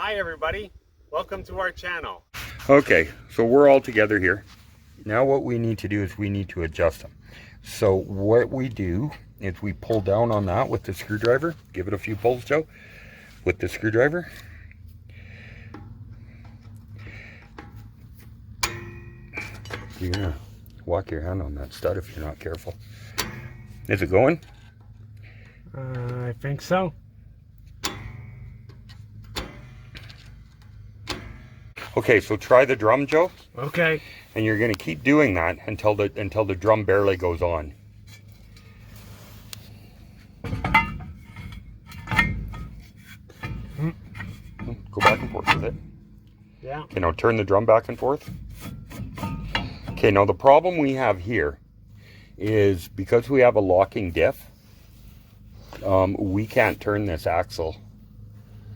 Hi everybody, welcome to our channel. Okay, so we're all together here. Now what we need to do is we need to adjust them. So what we do is we pull down on that with the screwdriver. Give it a few pulls, Joe, with the screwdriver. You're gonna walk your hand on that stud if you're not careful. Is it going? I think so. Okay, so try the drum, Joe. Okay. And you're gonna keep doing that until the drum barely goes on. Go back and forth with it. Yeah. Okay, now turn the drum back and forth. Okay, now the problem we have here is because we have a locking diff, we can't turn this axle.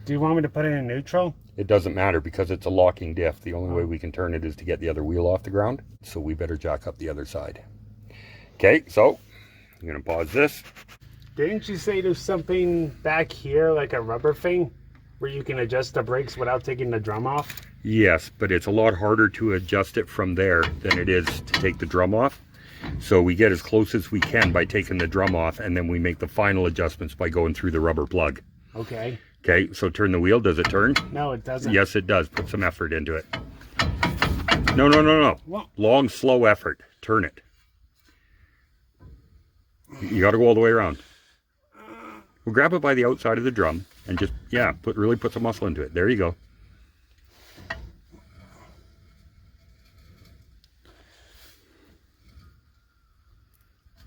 Do you want me to put it in neutral? It doesn't matter because it's a locking diff. The only way we can turn it is to get the other wheel off the ground. So we better jack up the other side. Okay, so I'm gonna pause this. Didn't you say there's something back here, like a rubber thing, where you can adjust the brakes without taking the drum off? Yes, but it's a lot harder to adjust it from there than it is to take the drum off. So we get as close as we can by taking the drum off, and then we make the final adjustments by going through the rubber plug. Okay. Okay, so turn the wheel. Does it turn? No, it doesn't. Yes, it does. Put some effort into it. No. What? Long, slow effort. Turn it. You got to go all the way around. We'll grab it by the outside of the drum and just, yeah, really put some muscle into it. There you go.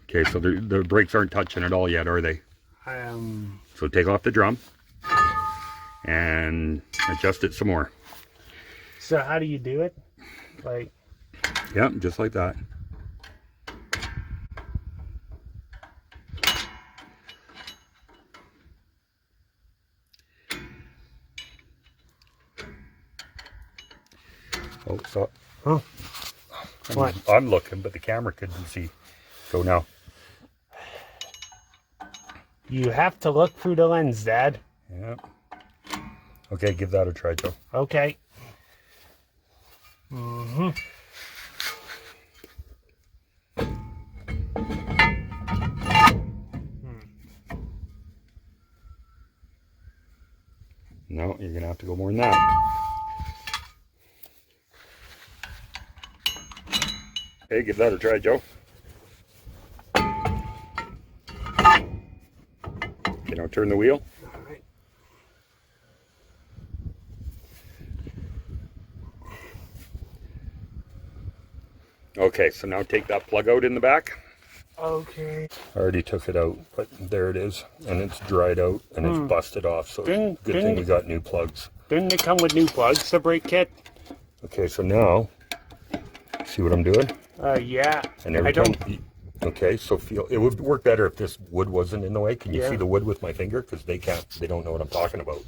Okay, so the brakes aren't touching at all yet, are they? So take off the drum and adjust it some more. So how do you do it? Like, Yeah, just like that. Oh, stop. huh? What? I'm looking, but the camera couldn't see. Go now. You have to look through the lens, Dad. Yeah. Okay, give that a try, Joe. Okay. No, you're gonna have to go more than that. Okay, give that a try, Joe. Okay, now turn the wheel. All right. Okay, so now take that plug out in the back. Okay. I already took it out, but there it is. And it's dried out and it's busted off. So good thing we got new plugs. Didn't it come with new plugs, the brake kit? Okay, so now, see what I'm doing? Yeah. And every time, okay, so feel, it would work better if this wood wasn't in the way. Can you see the wood with my finger? Because they don't know what I'm talking about.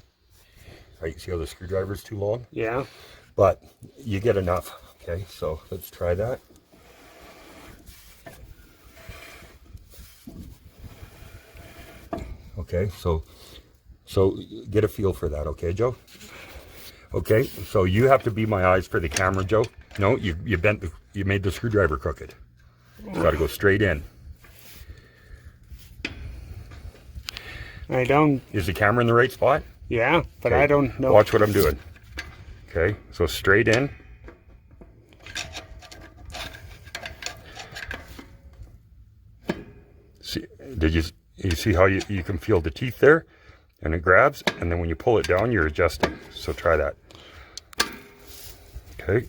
Right, you see how the screwdriver's too long? Yeah. But you get enough. Okay, so let's try that. Okay, so get a feel for that, okay, Joe? Okay, so you have to be my eyes for the camera, Joe. No, you made the screwdriver crooked. Got to go straight in. I don't. Is the camera in the right spot? Yeah, but Okay. I don't know. Watch what I'm doing. Okay, so straight in. See, you see how you can feel the teeth there? And it grabs, and then when you pull it down, you're adjusting. So try that. Okay.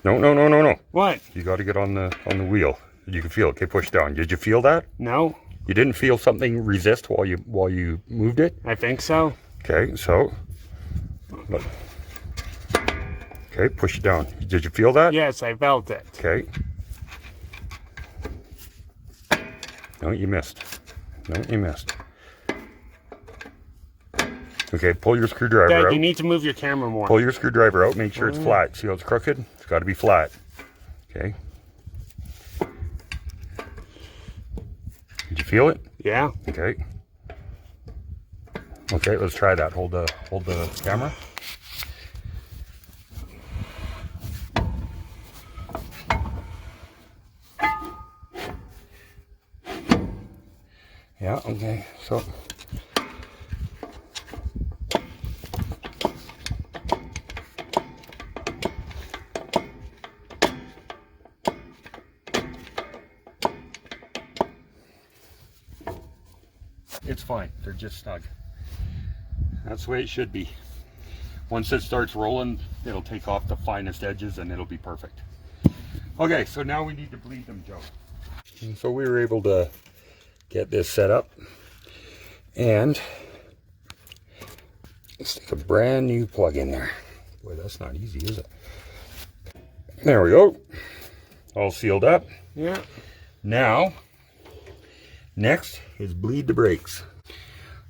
No. What? You got to get on the wheel. You can feel it. Okay, push down. Did you feel that? No. You didn't feel something resist while you moved it? I think so. Okay, so look. Okay, push it down. Did you feel that? Yes, I felt it. Okay. No, you missed. No, you missed. Okay, pull your screwdriver Dad, out. you need to move your camera more. Pull your screwdriver out. Make sure it's flat. See how it's crooked? It's got to be flat. Okay. Did you feel it? Yeah. Okay. Okay, let's try that. Hold the camera. Yeah, okay, so it's fine. They're just snug. That's the way it should be. Once it starts rolling, it'll take off the finest edges and it'll be perfect. Okay, so now we need to bleed them, Joe. And so we were able to get this set up and stick a brand new plug in there. Boy, that's not easy, is it? There we go. All sealed up. Yeah. Now, next is bleed the brakes.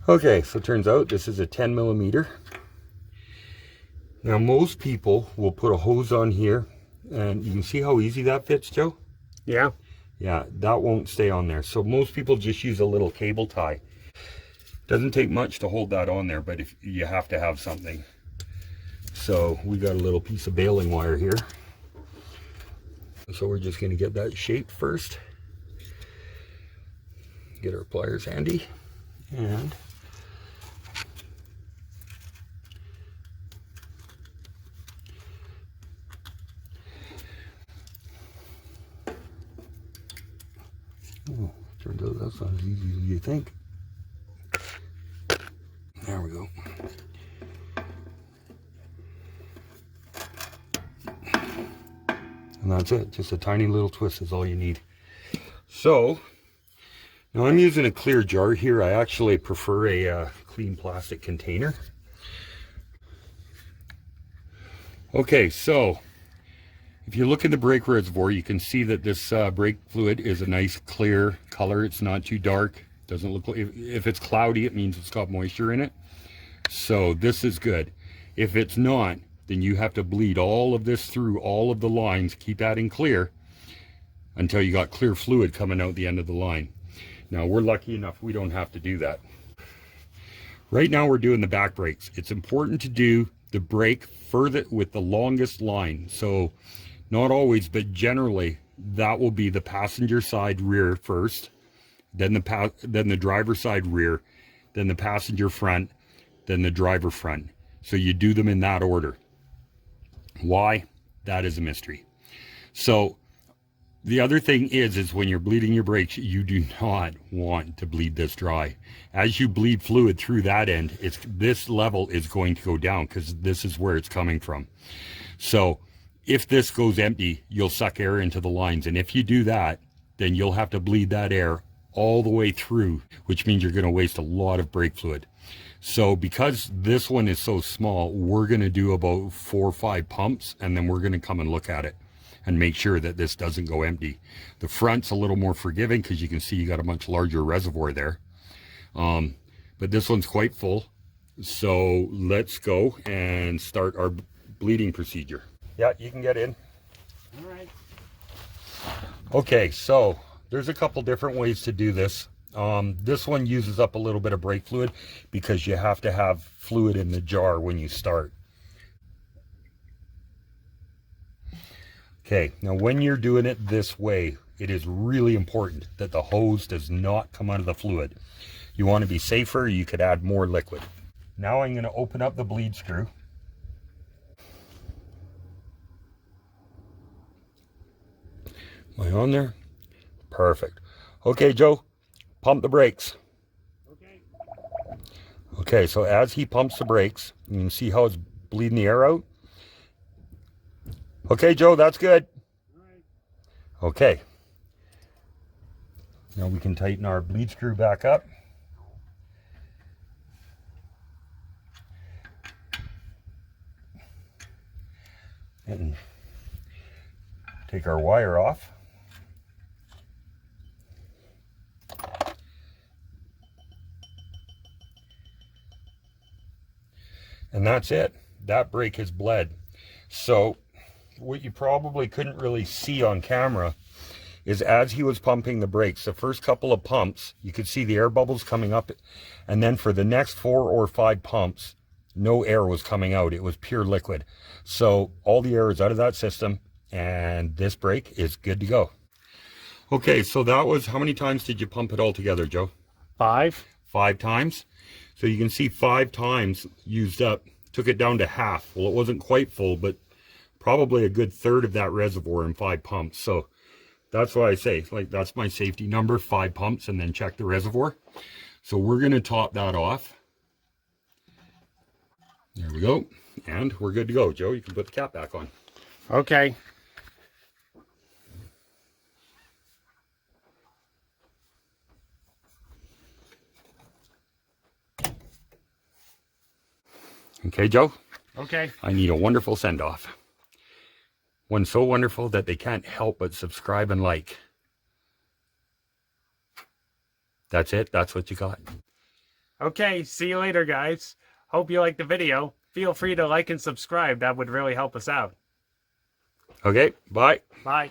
Okay, so it turns out this is a 10 millimeter. Now most people will put a hose on here, and you can see how easy that fits, Joe? Yeah. Yeah, that won't stay on there. So most people just use a little cable tie. Doesn't take much to hold that on there, but if you have to have something. So we got a little piece of baling wire here. So we're just going to get that shaped first. Get our pliers handy. And oh, turns out that's not as easy as you think. There we go. And that's it. Just a tiny little twist is all you need. So now I'm using a clear jar here. I actually prefer a clean plastic container. Okay, so if you look in the brake reservoir, you can see that this brake fluid is a nice clear color. It's not too dark. Doesn't look like, if it's cloudy, it means it's got moisture in it. So this is good. If it's not, then you have to bleed all of this through all of the lines. Keep adding clear until you got clear fluid coming out the end of the line. Now we're lucky enough we don't have to do that. Right now we're doing the back brakes. It's important to do the brake further with the longest line. So not always, but generally that will be the passenger side rear first, then the driver side rear, then the passenger front, then the driver front. So you do them in that order. Why? That is a mystery. So the other thing is when you're bleeding your brakes, you do not want to bleed this dry. As you bleed fluid through that end, this level is going to go down because this is where it's coming from. So if this goes empty, you'll suck air into the lines. And if you do that, then you'll have to bleed that air all the way through, which means you're going to waste a lot of brake fluid. So because this one is so small, we're going to do about 4 or 5 pumps, and then we're going to come and look at it and make sure that this doesn't go empty. The front's a little more forgiving because you can see you got a much larger reservoir there. But this one's quite full. So let's go and start our bleeding procedure. Yeah, you can get in. All right. Okay, so there's a couple different ways to do this. This one uses up a little bit of brake fluid because you have to have fluid in the jar when you start. Okay, now when you're doing it this way, it is really important that the hose does not come out of the fluid. You want to be safer, you could add more liquid. Now I'm going to open up the bleed screw. Am I on there? Perfect. Okay, Joe, pump the brakes. Okay. Okay, so as he pumps the brakes, you can see how it's bleeding the air out. Okay, Joe, that's good. All right. Okay. Now we can tighten our bleed screw back up. And take our wire off. And that's it. That brake has bled. So what you probably couldn't really see on camera is as he was pumping the brakes, the first couple of pumps, you could see the air bubbles coming up. And then for the next 4 or 5 pumps, no air was coming out. It was pure liquid. So all the air is out of that system, and this brake is good to go. Okay, so that was, how many times did you pump it all together, Joe? 5. 5 times. So you can see 5 times used up, took it down to half. Well, it wasn't quite full, but probably a good third of that reservoir in 5 pumps. So that's why I say, like, that's my safety number, 5 pumps, and then check the reservoir. So we're going to top that off. There we go. And we're good to go. Joe, you can put the cap back on. Okay. Okay, Joe? Okay. I need a wonderful send-off. One so wonderful that they can't help but subscribe and like. That's it. That's what you got. Okay, see you later, guys. Hope you liked the video. Feel free to like and subscribe. That would really help us out. Okay, bye. Bye.